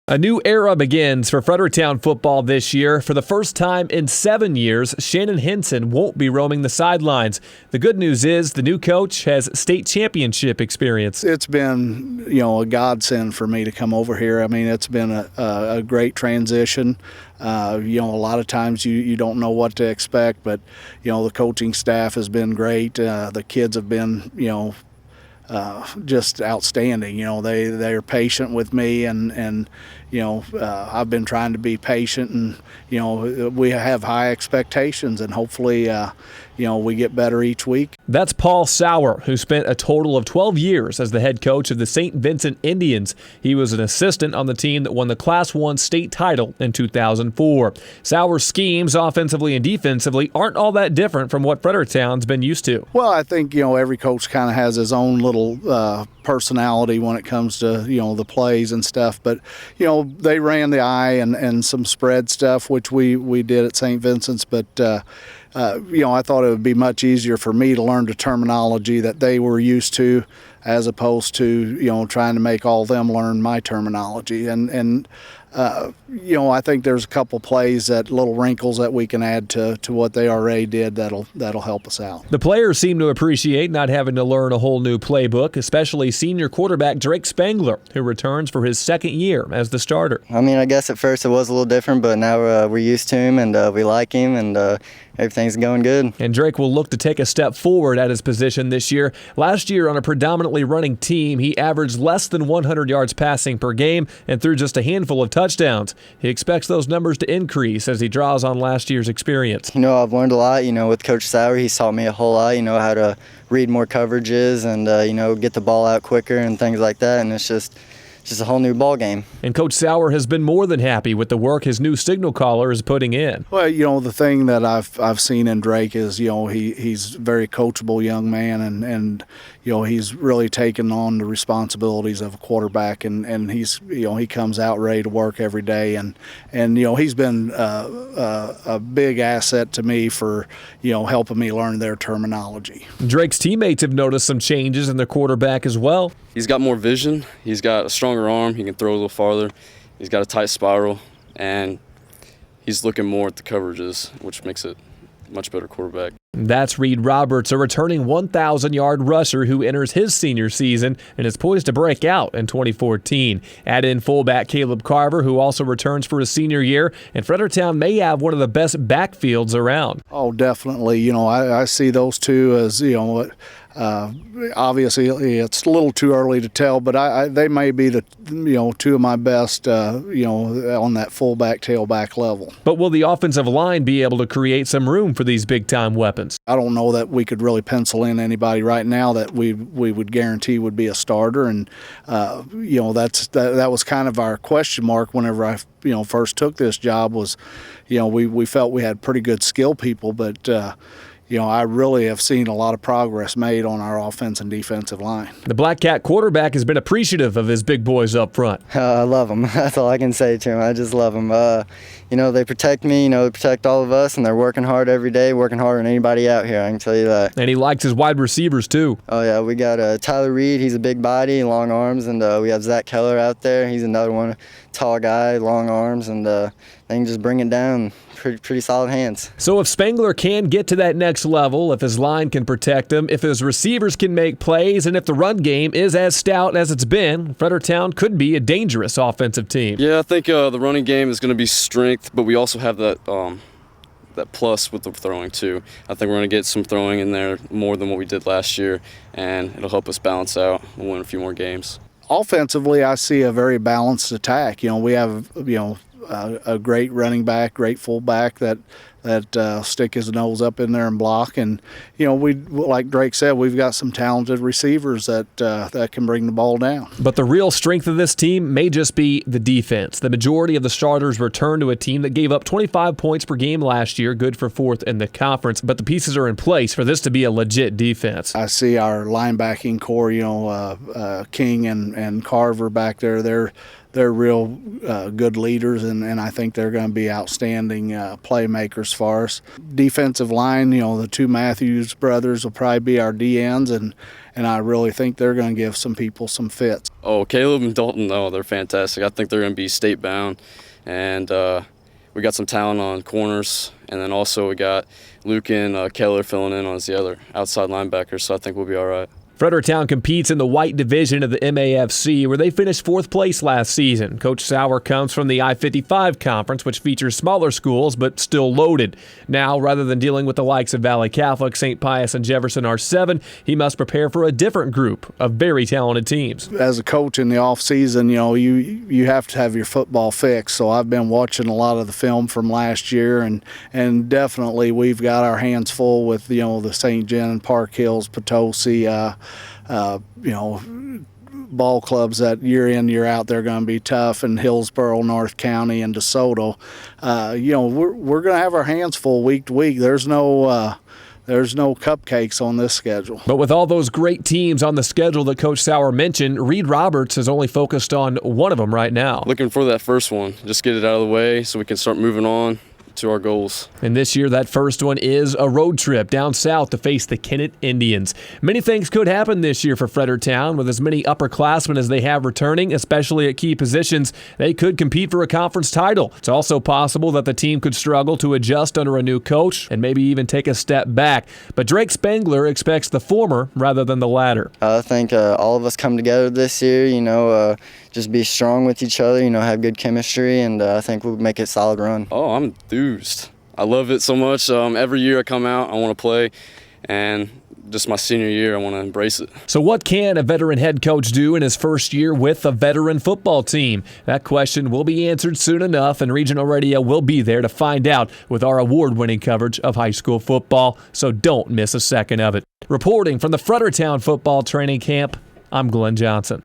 A new era begins for Fredericktown football this year. For the first time in 7 years, Shannon Henson won't be roaming the sidelines. The good news is the new coach has state championship experience. It's been, a godsend for me to come over here. I mean, it's been a great transition. A lot of times you don't know what to expect, but, the coaching staff has been great. The kids have been, just outstanding. They're patient with me, and I've been trying to be patient, and we have high expectations, and hopefully we get better each week. That's Paul Sauer, who spent a total of 12 years as the head coach of the St. Vincent Indians. He was an assistant on the team that won the Class 1 state title in 2004. Sauer's schemes, offensively and defensively, aren't all that different from what Fredericktown's been used to. Well, I think every coach kind of has his own little personality when it comes to the plays and stuff, but they ran the eye and some spread stuff, which we did at St. Vincent's, but I thought it would be much easier for me to learn the terminology that they were used to, as opposed to trying to make all of them learn my terminology. And I think there's a couple plays, that little wrinkles that we can add to what they already did that'll help us out. The players seem to appreciate not having to learn a whole new playbook, especially senior quarterback Drake Spangler, who returns for his second year as the starter. I mean, I guess at first it was a little different, but now we're used to him, and we like him, and everything's going good. And Drake will look to take a step forward at his position this year. Last year, on a predominantly running team, he averaged less than 100 yards passing per game and threw just a handful of touchdowns. He expects those numbers to increase as he draws on last year's experience. I've learned a lot, with Coach Sauer. He's taught me a whole lot, how to read more coverages and, get the ball out quicker and things like that. And it's just a whole new ball game. And Coach Sauer has been more than happy with the work his new signal caller is putting in. Well, the thing that I've seen in Drake is, he's a very coachable young man, and he's really taken on the responsibilities of a quarterback, and he comes out ready to work every day, and he's been a big asset to me for helping me learn their terminology. Drake's teammates have noticed some changes in their quarterback as well. He's got more vision. He's got a stronger arm. He can throw a little farther. He's got a tight spiral, and he's looking more at the coverages, which makes it a much better quarterback. That's Reed Roberts, a returning 1,000-yard rusher who enters his senior season and is poised to break out in 2014. Add in fullback Caleb Carver, who also returns for his senior year, and Fredericktown may have one of the best backfields around. Oh, definitely. I see those two as, obviously it's a little too early to tell, but they may be the two of my best on that fullback tailback level. But will the offensive line be able to create some room for these big time weapons? I don't know that we could really pencil in anybody right now that we would guarantee would be a starter, and that was kind of our question mark whenever I first took this job. Was we felt we had pretty good skill people, but I really have seen a lot of progress made on our offense and defensive line. The Black Cat quarterback has been appreciative of his big boys up front. I love them. That's all I can say to him. I just love them. They protect me, they protect all of us, and they're working hard every day, working harder than anybody out here, I can tell you that. And he likes his wide receivers, too. Oh, yeah, we got Tyler Reed. He's a big body, long arms, and we have Zach Keller out there. He's another one, tall guy, long arms, and they can just bring it down. Pretty solid hands. So if Spangler can get to that next level, if his line can protect him, if his receivers can make plays, and if the run game is as stout as it's been, Fredericktown could be a dangerous offensive team. Yeah, I think the running game is going to be strength, but we also have that plus with the throwing too. I think we're going to get some throwing in there more than what we did last year, and it'll help us balance out and win a few more games. Offensively, I see a very balanced attack. We have a great running back, great fullback that stick his nose up in there and block. And we, like Drake said, we've got some talented receivers that can bring the ball down. But the real strength of this team may just be the defense. The majority of the starters return to a team that gave up 25 points per game last year, good for fourth in the conference. But the pieces are in place for this to be a legit defense. I see our linebacking core, King and Carver back there. they're real good leaders, and I think they're going to be outstanding playmakers for us. Defensive line, the two Matthews brothers will probably be our DNs, and I really think they're going to give some people some fits. Oh, Caleb and Dalton, they're fantastic. I think they're going to be state bound, and we got some talent on corners, and then also we got Luke and Keller filling in as the other outside linebackers, so I think we'll be all right. Fredericktown competes in the white division of the MAFC, where they finished 4th place last season. Coach Sauer comes from the I-55 conference, which features smaller schools but still loaded. Now, rather than dealing with the likes of Valley Catholic, St. Pius, and Jefferson R7, he must prepare for a different group of very talented teams. As a coach in the off season, you have to have your football fixed. So I've been watching a lot of the film from last year, and definitely we've got our hands full with the St. John, Park Hills, Potosi. Ball clubs that year in, year out, they're going to be tough, and Hillsborough, North County, and DeSoto. We're going to have our hands full week to week. There's no cupcakes on this schedule. But with all those great teams on the schedule that Coach Sauer mentioned, Reed Roberts is only focused on one of them right now. Looking for that first one, just get it out of the way so we can start moving on to our goals. And this year, that first one is a road trip down south to face the Kennett Indians. Many things could happen this year for Fredericktown. With as many upperclassmen as they have returning, especially at key positions, they could compete for a conference title. It's also possible that the team could struggle to adjust under a new coach and maybe even take a step back. But Drake Spengler expects the former rather than the latter. I think all of us come together this year, just be strong with each other, have good chemistry, and I think we'll make it a solid run. Oh, I'm enthused. I love it so much. Every year I come out, I want to play, and just my senior year, I want to embrace it. So what can a veteran head coach do in his first year with a veteran football team? That question will be answered soon enough, and Regional Radio will be there to find out with our award-winning coverage of high school football, so don't miss a second of it. Reporting from the Fredericktown football training camp, I'm Glenn Johnson.